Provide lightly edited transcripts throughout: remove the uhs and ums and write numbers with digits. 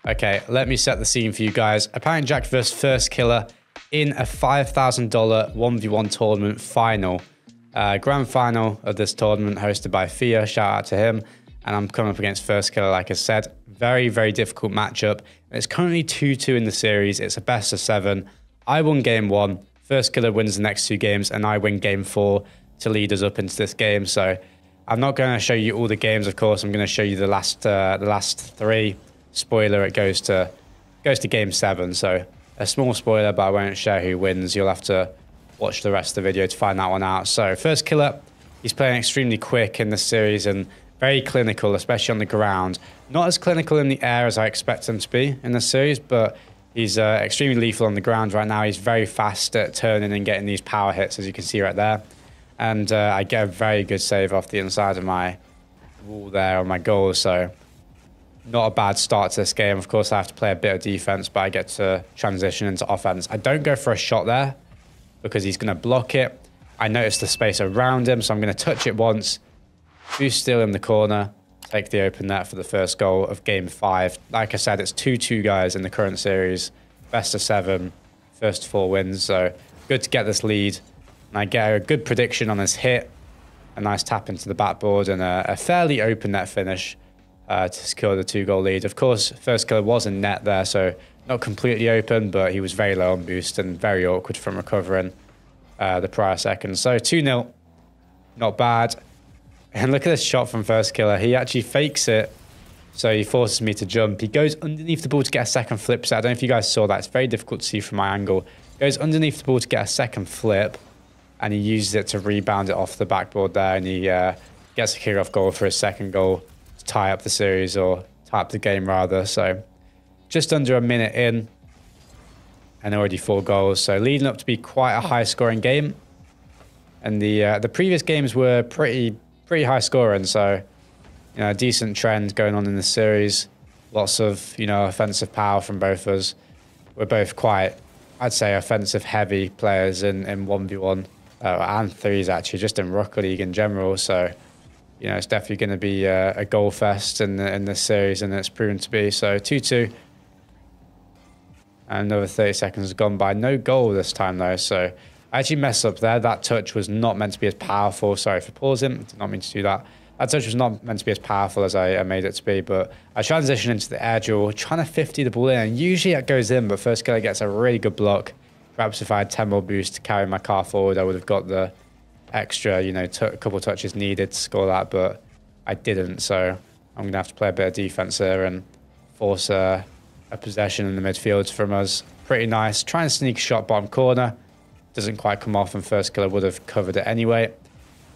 Okay, let me set the scene for you guys. ApparentlyJack vs Firstkiller in a $5,000 1v1 tournament final. Grand final of this tournament hosted by Thea. Shout out to him. And I'm coming up against Firstkiller, like I said. Very, very difficult matchup. It's currently 2-2 in the series. It's a best of 7. I won game 1. Firstkiller wins the next 2 games, and I win game 4 to lead us up into this game. So I'm not going to show you all the games, of course. I'm going to show you the last 3. Spoiler, it goes to game 7. So a small spoiler, but I won't share who wins. You'll have to watch the rest of the video to find that one out. So Firstkiller, he's playing extremely quick in this series and very clinical, especially on the ground. Not as clinical in the air as I expect him to be in this series, but he's extremely lethal on the ground right now. He's very fast at turning and getting these power hits, as you can see right there. And I get a very good save off the inside of my wall there on my goal. So not a bad start to this game. Of course, I have to play a bit of defense, but I get to transition into offense. I don't go for a shot there because he's going to block it. I notice the space around him, so I'm going to touch it once. Boost still in the corner. Take the open net for the first goal of game 5. Like I said, it's 2-2 guys in the current series. Best of 7. First 4 wins. So good to get this lead. And I get a good prediction on this hit. A nice tap into the backboard and a fairly open net finish to secure the 2-goal lead. Of course, Firstkiller was in net there, so not completely open, but he was very low on boost and very awkward from recovering the prior second. So 2-0. Not bad. And look at this shot from Firstkiller. He actually fakes it, so he forces me to jump. He goes underneath the ball to get a second flip set. I don't know if you guys saw that. It's very difficult to see from my angle. Goes underneath the ball to get a second flip, and he uses it to rebound it off the backboard there, and he gets a kick-off goal for his second goal to tie up the series, or tie up the game rather. So just under a minute in, and already 4 goals. So leading up to be quite a high-scoring game. And the previous games were pretty high scoring, so a decent trend going on in the series. Lots of offensive power from both of us. We're both quite, I'd say, offensive heavy players in 1v1 and 3s actually, just in Rocket League in general. So it's definitely going to be a goal fest in this series, and it's proven to be. So 2-2. And another 30 seconds has gone by. No goal this time though, so I actually messed up there. That touch was not meant to be as powerful. Sorry for pausing. Did not mean to do that. That touch was not meant to be as powerful as I made it to be, but I transitioned into the air duel, trying to 50 the ball in, and usually it goes in, but Firstkiller gets a really good block. Perhaps if I had 10 more boost to carry my car forward, I would have got the extra, a couple touches needed to score that, but I didn't, so I'm going to have to play a bit of defense here and force a possession in the midfield from us. Pretty nice. Try and sneak a shot bottom corner. Doesn't quite come off, and Firstkiller would have covered it anyway.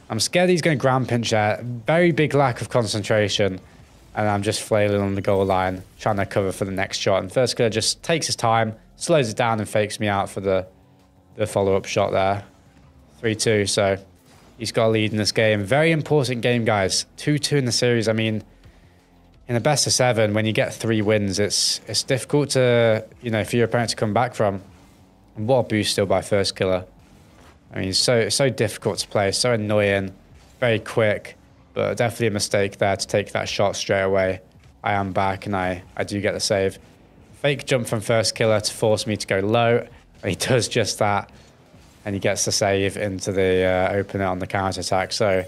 I'm scared he's going to ground pinch there. Very big lack of concentration, and I'm just flailing on the goal line, trying to cover for the next shot. And Firstkiller just takes his time, slows it down, and fakes me out for the follow-up shot there. 3-2, so he's got a lead in this game. Very important game, guys. 2-2 in the series. I mean, in a best of 7, when you get 3 wins, it's difficult to, for your opponent to come back from. And what a boost still by Firstkiller. I mean, so difficult to play, so annoying, very quick, but definitely a mistake there to take that shot straight away. I am back, and I do get the save. Fake jump from Firstkiller to force me to go low, and he does just that, and he gets the save into the opener on the counter-attack. So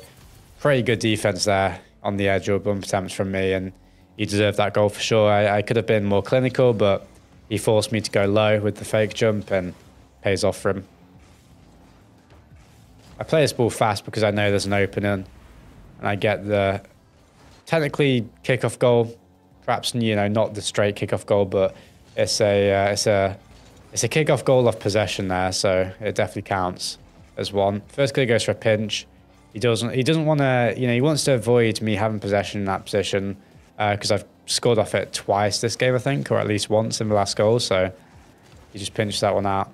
pretty good defense there on the edge or bump attempts from me, and he deserved that goal for sure. I could have been more clinical, but he forced me to go low with the fake jump, and pays off for him. I play this ball fast because I know there's an opening, and I get the technically kickoff goal. Perhaps not the straight kickoff goal, but it's a kickoff goal off possession there, so it definitely counts as one. Firstkiller goes for a pinch. He doesn't want to, he wants to avoid me having possession in that position because I've scored off it twice this game, I think, or at least once in the last goal. So he just pinched that one out.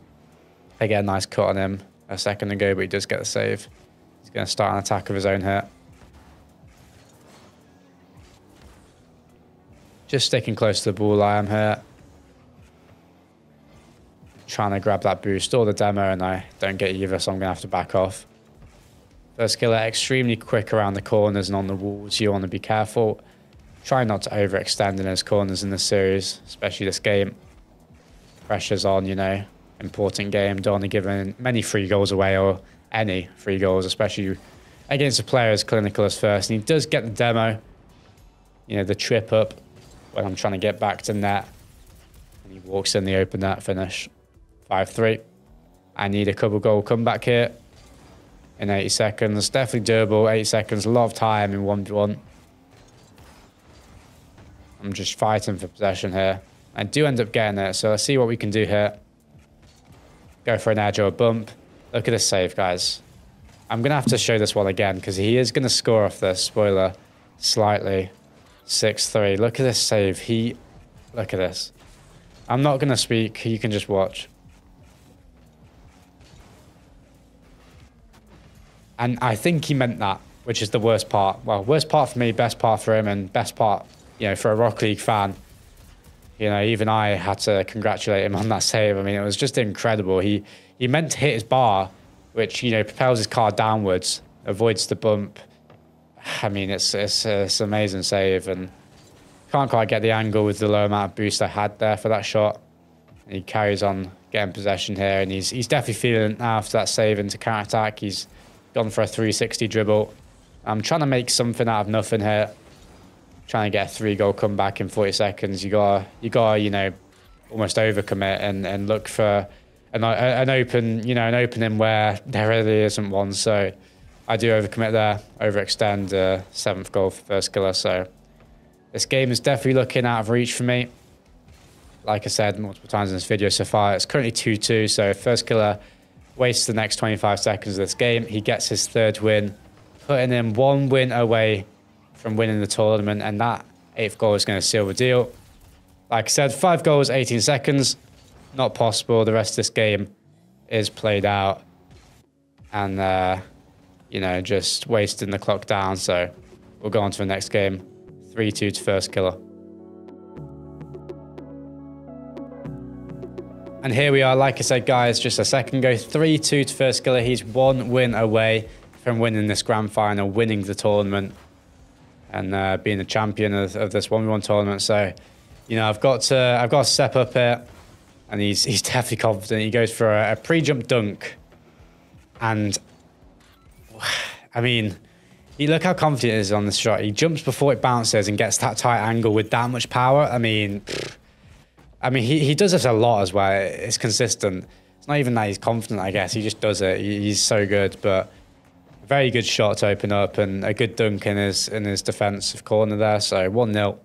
I get a nice cut on him a second ago, but he does get the save. He's going to start an attack of his own here. Just sticking close to the ball, I am here. Trying to grab that boost or the demo, and I don't get either, so I'm going to have to back off. Firstkiller extremely quick around the corners and on the walls. You want to be careful. Try not to overextend in those corners in this series, especially this game. Pressure's on, you know. Important game. Don't want to give many free goals away or any free goals, especially against a player as clinical as First. And he does get the demo, you know, the trip up when I'm trying to get back to net. And he walks in the open net finish. 5-3. I need a couple goal comeback here in 80 seconds. Definitely doable. 8 seconds, a lot of time in 1v1. I'm just fighting for possession here. I do end up getting it, so let's see what we can do here. Go for an edge or a bump. Look at this save, guys. I'm going to have to show this one again because he is going to score off this. Spoiler, slightly. 6-3. Look at this save. Look at this. I'm not going to speak. You can just watch. And I think he meant that, which is the worst part. Well, worst part for me, best part for him, and best part, you know, for a Rocket League fan. You know, even I had to congratulate him on that save. I mean, it was just incredible. He meant to hit his bar, which, you know, propels his car downwards, avoids the bump. I mean, it's an amazing save, and can't quite get the angle with the low amount of boost I had there for that shot. And he carries on getting possession here, and he's definitely feeling it now after that save into counter-attack. He's gone for a 360 dribble. I'm trying to make something out of nothing here. Trying to get a 3-goal comeback in 40 seconds. You gotta, you know, almost overcommit and look for an open, you know, an opening where there really isn't one. So I do overcommit there, overextend. 7th goal for Firstkiller. So this game is definitely looking out of reach for me. Like I said multiple times in this video so far, it's currently 2-2. So Firstkiller wastes the next 25 seconds of this game. He gets his 3rd win, putting him 1 win away from winning the tournament, and that 8th goal is going to seal the deal. Like I said, 5 goals, 18 seconds. Not possible. The rest of this game is played out. And, you know, just wasting the clock down. So we'll go on to the next game. 3-2 to Firstkiller. And here we are, like I said, guys, just a second ago. 3-2 to Firstkiller. He's 1 win away from winning this grand final, winning the tournament, and being the champion of this 1v1 tournament. So, you know, I've got to step up here, and he's definitely confident. He goes for a pre-jump dunk, and I mean, look how confident he is on this shot. He jumps before it bounces and gets that tight angle with that much power. I mean, he does this a lot as well. It's consistent. It's not even that he's confident, I guess. He just does it. He's so good, but very good shot to open up and a good dunk in his defensive corner there. So 1-0.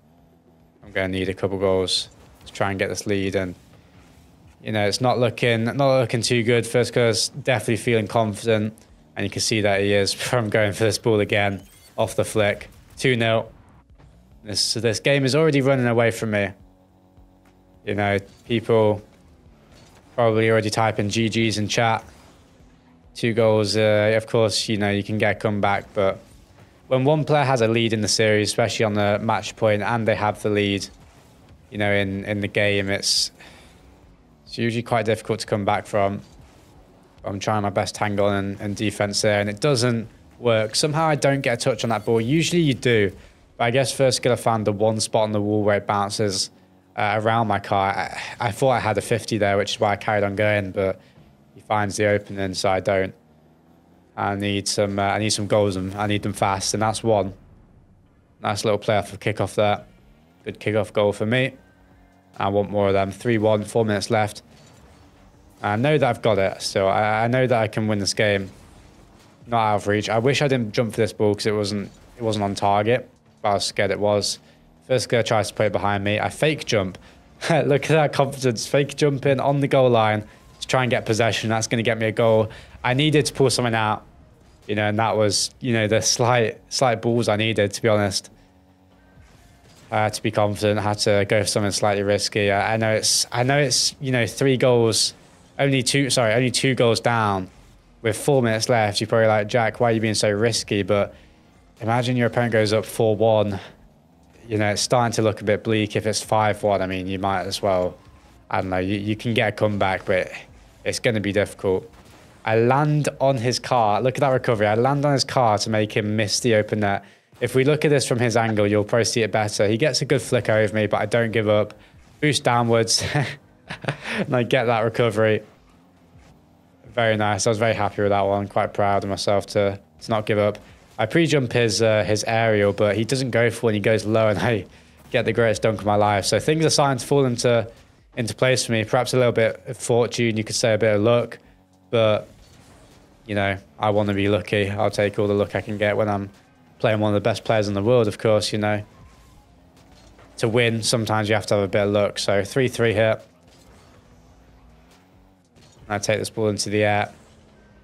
I'm going to need a couple goals to try and get this lead, and you know, it's not looking too good. Firstkiller's definitely feeling confident, and you can see that he is from going for this ball again off the flick. 2-0. This game is already running away from me. You know, people probably already typing GGs in chat. 2 goals, of course, you know, you can get a comeback, but when one player has a lead in the series, especially on the match point, and they have the lead, you know, in the game, it's usually quite difficult to come back from. I'm trying my best tangle and defense there, and it doesn't work. Somehow I don't get a touch on that ball. Usually you do, but I guess Firstkiller found the one spot on the wall where it bounces around my car. I thought I had a 50 there, which is why I carried on going, but he finds the opening, so I don't. I need some goals, and I need them fast, and that's 1. Nice little play off the kickoff there. Good kickoff goal for me. I want more of them. 3-1, 4 minutes left. I know that I've got it, so I know that I can win this game. Not out of reach. I wish I didn't jump for this ball because it wasn't on target, but I was scared it was. Firstkiller tries to play it behind me. I fake jump. Look at that confidence. Fake jumping on the goal line to try and get possession. That's going to get me a goal. I needed to pull something out, you know, and that was, you know, the slight balls I needed, to be honest. I had to be confident. I had to go for something slightly risky. I know it's, you know, 3 goals, only 2 goals down with 4 minutes left. You're probably like, Jack, why are you being so risky? But imagine your opponent goes up 4-1. You know, it's starting to look a bit bleak. If it's 5-1, I mean, you might as well, I don't know, you can get a comeback, but it's going to be difficult. I land on his car. Look at that recovery. I land on his car to make him miss the open net. if we look at this from his angle, you'll probably see it better. He gets a good flick over me, but I don't give up. Boost downwards, and I get that recovery. Very nice. I was very happy with that one. Quite proud of myself to not give up. I pre-jump his aerial, but he doesn't go for it, and he goes low, and I get the greatest dunk of my life. So things are starting to fall into place for me. Perhaps a little bit of fortune, you could say a bit of luck, but you know, I want to be lucky. I'll take all the luck I can get when I'm playing one of the best players in the world, of course, you know. To win, sometimes you have to have a bit of luck. So 3-3 here. I take this ball into the air,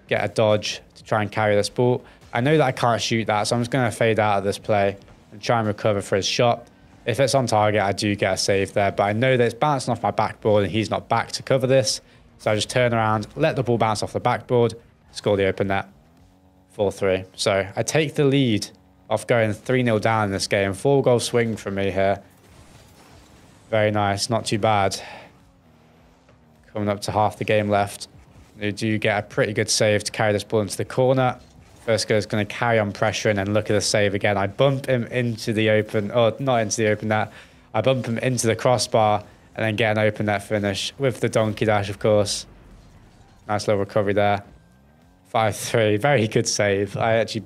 get a dodge to try and carry this ball. I know that I can't shoot that, so I'm just going to fade out of this play and try and recover for his shot. If it's on target, I do get a save there, but I know that it's bouncing off my backboard and he's not back to cover this. So I just turn around, let the ball bounce off the backboard, score the open net. 4-3. So I take the lead off going 3-0 down in this game. 4-goal swing from me here. Very nice, not too bad. Coming up to half the game left. They do get a pretty good save to carry this ball into the corner. Firstkiller is going to carry on pressure and then look at the save again. I bump him into the open, or not into the open net. I bump him into the crossbar and then get an open net finish with the donkey dash, of course. Nice little recovery there. 5-3, very good save. I actually,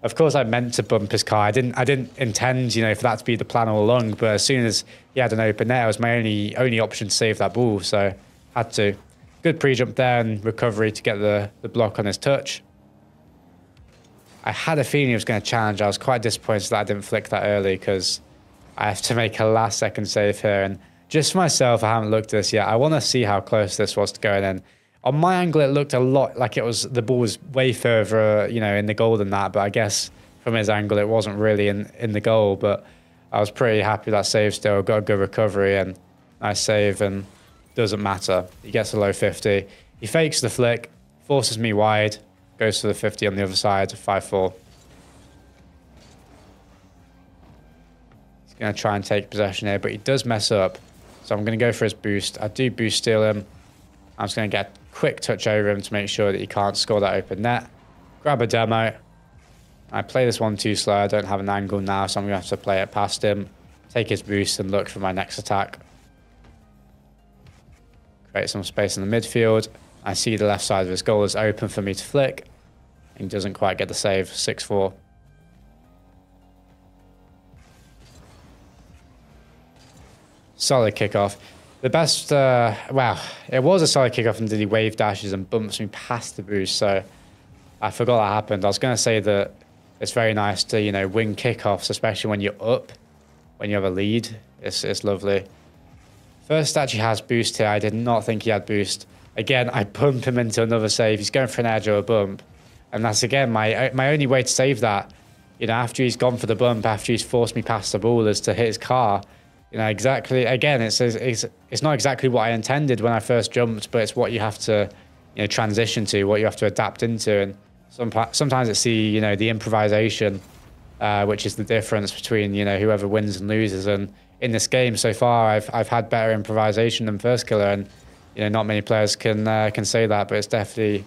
of course, I meant to bump his car. I didn't intend, you know, for that to be the plan all along. But as soon as he had an open net, it was my only option to save that ball. So had to. Good pre-jump there and recovery to get the block on his touch. I had a feeling he was going to challenge. I was quite disappointed that I didn't flick that early because I have to make a last-second save here. And just for myself, I haven't looked at this yet. I want to see how close this was to going in. On my angle, it looked a lot like the ball was way further, you know, in the goal than that. But I guess from his angle, it wasn't really in the goal. But I was pretty happy with that save still. Got a good recovery and nice save, and doesn't matter. He gets a low 50. He fakes the flick, forces me wide, goes for the 50 on the other side, 5-4. He's going to try and take possession here, but he does mess up. So I'm going to go for his boost. I do boost steal him. I'm just going to get a quick touch over him to make sure that he can't score that open net. Grab a demo. I play this one too slow. I don't have an angle now, so I'm going to have to play it past him. Take his boost and look for my next attack. Create some space in the midfield. I see the left side of his goal is open for me to flick. He doesn't quite get the save. 6-4. Solid kickoff. The best, wow, it was a solid kickoff until he wave dashes and bumps me past the boost. So I forgot that happened. I was going to say that it's very nice to, you know, win kickoffs, especially when you're up, when you have a lead. It's lovely. First actually has boost here. I did not think he had boost. Again, I bump him into another save. He's going for an edge or a bump. And that's, again, my only way to save that. You know, after he's gone for the bump, after he's forced me past the ball, is to hit his car. You know, exactly. Again, it's not exactly what I intended when I first jumped, but it's what you have to, you know, transition to, what you have to adapt into. And sometimes it's the improvisation, which is the difference between, you know, whoever wins and loses. And in this game so far, I've had better improvisation than Firstkiller, and you know, not many players can say that, but it's definitely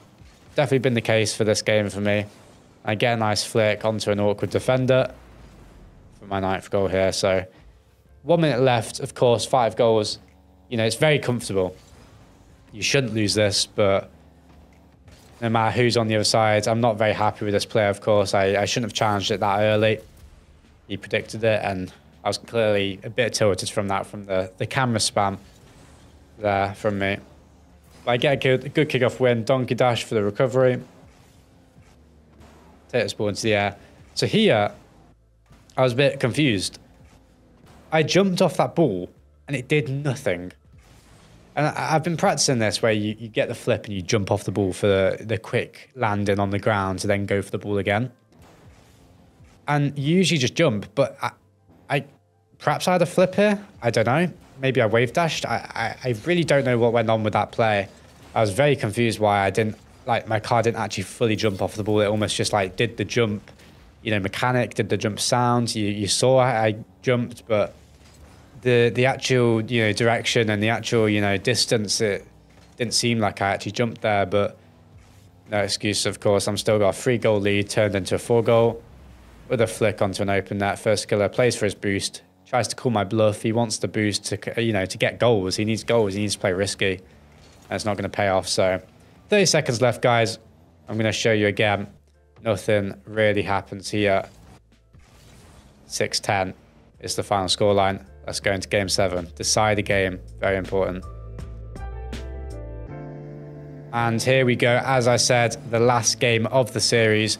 been the case for this game for me. I get a nice flick onto an awkward defender for my 9th goal here. So 1 minute left, of course, 5 goals. You know, it's very comfortable. You shouldn't lose this, but no matter who's on the other side, I'm not very happy with this player, of course. I shouldn't have challenged it that early. He predicted it, and I was clearly a bit tilted from that, from the camera spam there from me. But I get a good kickoff win. Donkey dash for the recovery. Take this ball into the air. So here, I was a bit confused. I jumped off that ball and it did nothing. And I've been practicing this where you get the flip and you jump off the ball for the quick landing on the ground to then go for the ball again. And you usually just jump, but perhaps I had a flip here. I don't know. Maybe I wave dashed. I really don't know what went on with that play. I was very confused why I didn't, like, my car didn't actually fully jump off the ball. It almost just like did the jump, you know, mechanic, did the jump sound. You saw I jumped, but the actual, you know, direction and the actual, you know, distance, it didn't seem like I actually jumped there. But no excuse, of course. I'm still got a 3-goal lead turned into a 4-goal. with a flick onto an open net. Firstkiller plays for his boost, tries to call my bluff. He wants the boost to, you know, to get goals. He needs goals. He needs to play risky. And it's not going to pay off. So 30 seconds left, guys. I'm going to show you again. Nothing really happens here. 6-10 is the final scoreline. Let's go into game 7. Decide a game. Very important. And here we go. As I said, the last game of the series.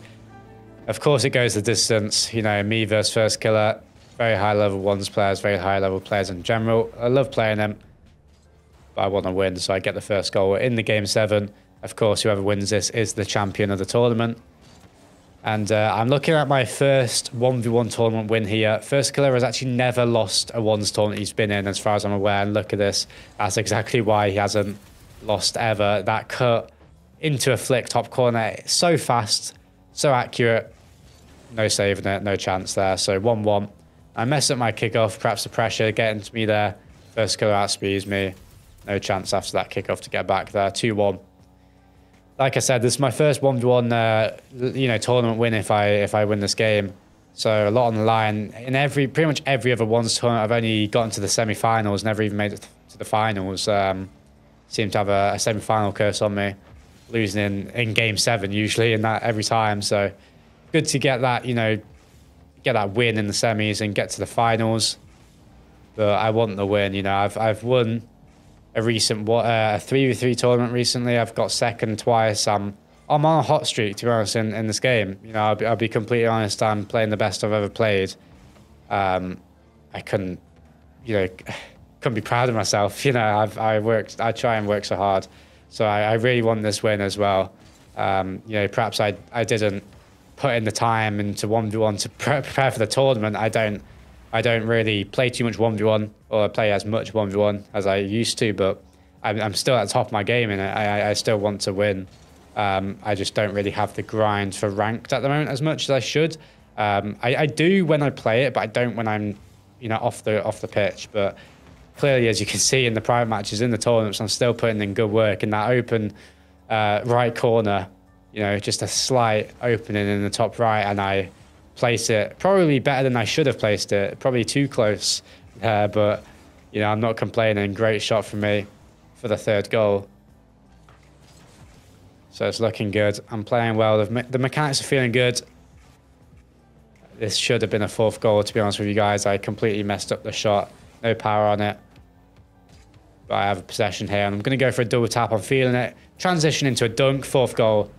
Of course, it goes the distance. You know, me versus Firstkiller. Very high level ones players, very high level players in general. I love playing them, but I want to win, so I get the first goal in the game 7. Of course, whoever wins this is the champion of the tournament. And I'm looking at my first 1v1 tournament win here. Firstkiller has actually never lost a ones tournament he's been in, as far as I'm aware. And look at this. That's exactly why he hasn't lost ever. That cut into a flick top corner. It's so fast, so accurate. No saving it, no chance there. So 1-1. I mess up my kickoff. Perhaps the pressure getting to me there. Firstkiller outspeeds me. No chance after that kickoff to get back there. 2-1. Like I said, this is my first 1v1 you know, tournament win if I win this game. So a lot on the line. In pretty much every other ones tournament, I've only gotten to the semi-finals, never even made it to the finals. Seem to have a semi-final curse on me, losing in game 7 usually, and that every time. So good to get that, you know, get that win in the semis and get to the finals. But I want the win. You know, I've won a recent a 3v3 tournament recently. I've got second twice. I'm on a hot streak, to be honest, in this game. You know, I'll be completely honest. I'm playing the best I've ever played. I couldn't, you know, couldn't be proud of myself. You know, I try and work so hard. So I really want this win as well. You know, perhaps I didn't put in the time into 1v1 to prepare for the tournament. I don't really play too much 1v1 or play as much 1v1 as I used to, but I'm still at the top of my game and I still want to win. I just don't really have the grind for ranked at the moment as much as I should. I do when I play it, but I don't when I'm, you know, off the pitch. But clearly, as you can see in the private matches in the tournaments, I'm still putting in good work in that open right corner. You know, just a slight opening in the top right, and I place it probably better than I should have placed it. Probably too close there, but you know, I'm not complaining. Great shot from me for the 3rd goal. So it's looking good. I'm playing well. The mechanics are feeling good. This should have been a 4th goal, to be honest with you guys. I completely messed up the shot. No power on it. But I have a possession here, and I'm going to go for a double tap. I'm feeling it. Transition into a dunk. 4th goal.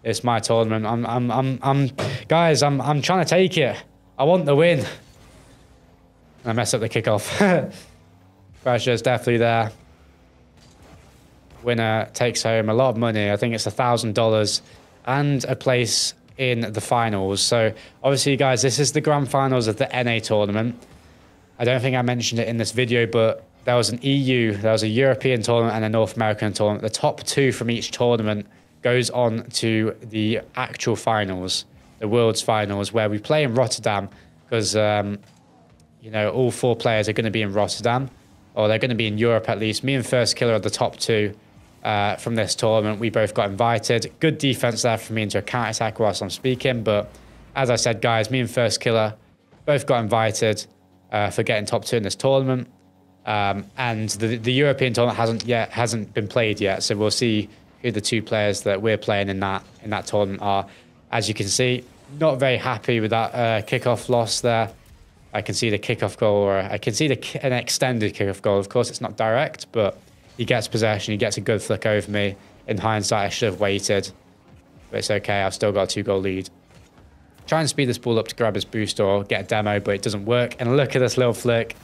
It's my tournament. Guys, I'm trying to take it. I want the win. And I mess up the kickoff. Pressure is definitely there. Winner takes home a lot of money. I think it's $1,000 and a place in the finals. So obviously, guys, this is the grand finals of the NA tournament. I don't think I mentioned it in this video, but there was an EU, there was a European tournament and a North American tournament. The top 2 from each tournament goes on to the actual finals, the world's finals, where we play in Rotterdam because, you know, all 4 players are going to be in Rotterdam, or they're going to be in Europe at least. Me and Firstkiller are the top 2 from this tournament. We both got invited. Good defense there for me into a counter-attack whilst I'm speaking. But as I said, guys, me and Firstkiller both got invited for getting top 2 in this tournament. And the European tournament hasn't been played yet. So we'll see who the 2 players that we're playing in that tournament are. As you can see, not very happy with that kickoff loss there. I can see the kickoff goal, or I can see an extended kickoff goal. Of course, it's not direct, but he gets possession. He gets a good flick over me. In hindsight, I should have waited, but it's okay. I've still got a 2-goal lead. Try and speed this ball up to grab his boost or get a demo, but it doesn't work. And look at this little flick.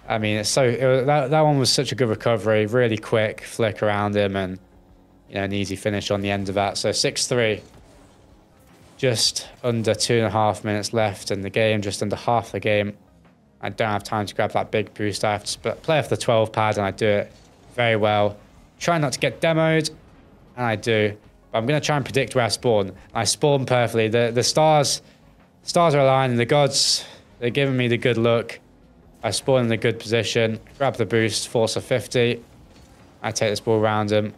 I mean, that one was such a good recovery. Really quick flick around him, and you know, an easy finish on the end of that. So 6-3. Just under 2.5 minutes left in the game, just under half the game. I don't have time to grab that big boost. I have to play off the 12 pad, and I do it very well. Try not to get demoed, and I do. But I'm going to try and predict where I spawn. I spawn perfectly. The stars are aligning. The gods, they're giving me the good look. I spawn in a good position. Grab the boost, force a 50. I take this ball around him.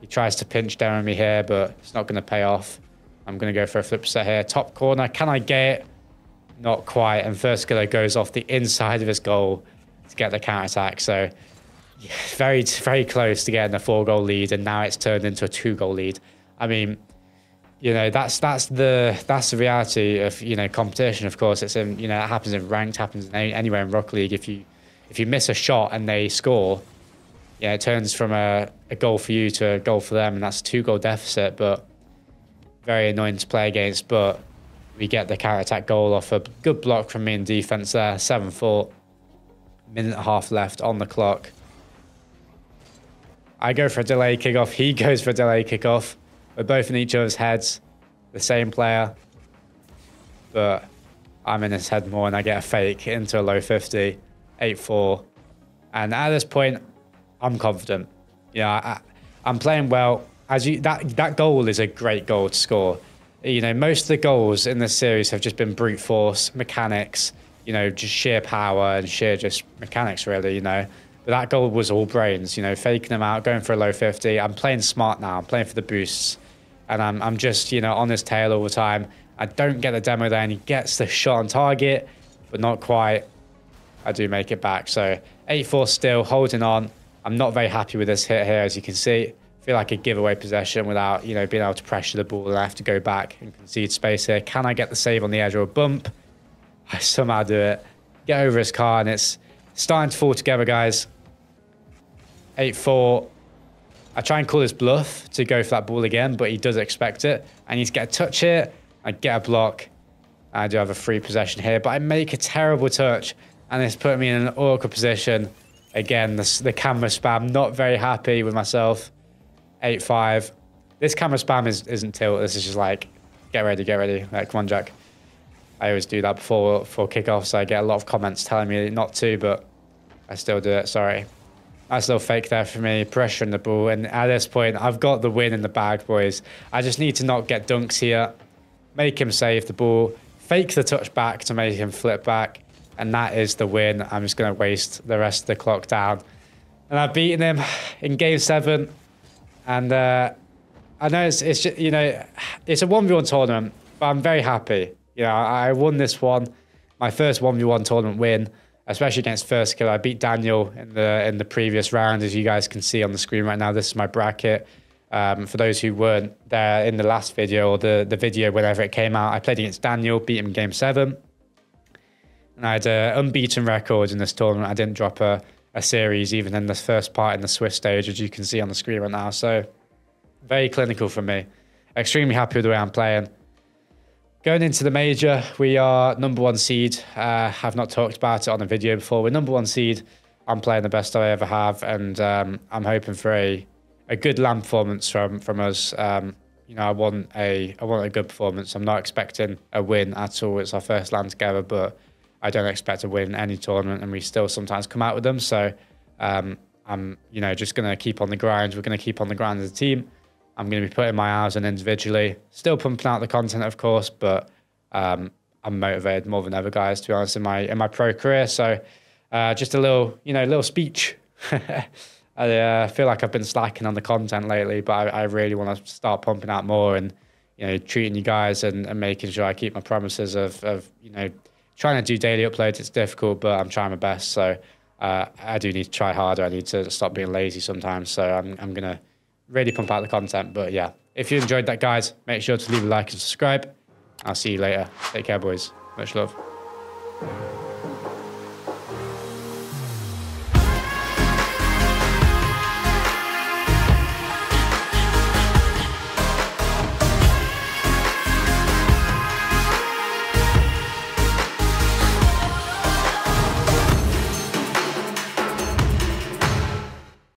He tries to pinch down on me here, but it's not going to pay off. I'm going to go for a flip set here. Top corner. Can I get it? Not quite. And Firstkiller goes off the inside of his goal to get the counter-attack. So yeah, very, very close to getting a 4-goal lead. And now it's turned into a 2-goal lead. I mean, you know, that's the reality of, you know, competition. Of course, it's in, you know, it happens in ranked, happens in anywhere in Rocket League. If you miss a shot and they score, yeah, it turns from a goal for you to a goal for them, and that's a 2-goal deficit. But very annoying to play against. But we get the counter-attack goal off a good block from me in defense there. 7-4, minute and a half left on the clock. I go for a delayed kickoff. He goes for a delayed kickoff. We're both in each other's heads, the same player, but I'm in his head more, and I get a fake into a low 50, 8-4. And at this point, I'm confident. Yeah, I'm playing well. That goal is a great goal to score. You know, most of the goals in this series have just been brute force, mechanics, you know, just sheer power and sheer just mechanics, really, you know. But that goal was all brains, you know, faking them out, going for a low 50. I'm playing smart now. I'm playing for the boosts. And I'm just, you know, on his tail all the time. I don't get the demo there, and he gets the shot on target, but not quite. I do make it back. So 8-4 still, holding on. I'm not very happy with this hit here, as you can see. I feel like a giveaway possession without, you know, being able to pressure the ball, and I have to go back and concede space here. Can I get the save on the edge or a bump? I somehow do it. Get over his car, and it's starting to fall together, guys. 8-4. I try and call his bluff to go for that ball again, but he does expect it. I need to get a touch here. I get a block. I do have a free possession here, but I make a terrible touch, and it's put me in an awkward position. Again, the camera spam, not very happy with myself. 8-5. This camera spam isn't tilt. This is just like, get ready, get ready. Like, come on, Jack. I always do that before kickoff, so I get a lot of comments telling me not to, but I still do it. Sorry. Nice little fake there for me, pressuring the ball. And at this point, I've got the win in the bag, boys. I just need to not get dunks here. Make him save the ball. Fake the touch back to make him flip back. And that is the win. I'm just going to waste the rest of the clock down. And I've beaten him in Game 7. And I know it's just, you know, it's a 1v1 tournament, but I'm very happy. You know, I won this one. My first 1v1 tournament win, especially against Firstkiller. I beat Daniel in the previous round, as you guys can see on the screen right now. This is my bracket. For those who weren't there in the last video, or the video whenever it came out, I played against Daniel, beat him in Game 7. And I had an unbeaten record in this tournament. I didn't drop a series, even in the first part in the Swiss stage, as you can see on the screen right now. So, very clinical for me. Extremely happy with the way I'm playing. Going into the major, we are #1 seed. I've not talked about it on a video before. We're #1 seed. I'm playing the best I ever have, and I'm hoping for a good LAN performance from us. You know, I want a good performance. I'm not expecting a win at all. It's our first LAN together, but I don't expect to win any tournament, and we still sometimes come out with them. So I'm, you know, just going to keep on the grind. We're going to keep on the grind as a team. I'm going to be putting my hours in individually. Still pumping out the content, of course, but I'm motivated more than ever, guys, to be honest, in my pro career. So just a little speech. I feel like I've been slacking on the content lately, but I really want to start pumping out more, and, you know, treating you guys and making sure I keep my promises of you know, trying to do daily uploads. It's difficult, but I'm trying my best. So I do need to try harder. I need to stop being lazy sometimes. So I'm going to really pump out the content. But yeah, if you enjoyed that, guys, make sure to leave a like and subscribe. I'll see you later. Take care, boys. Much love.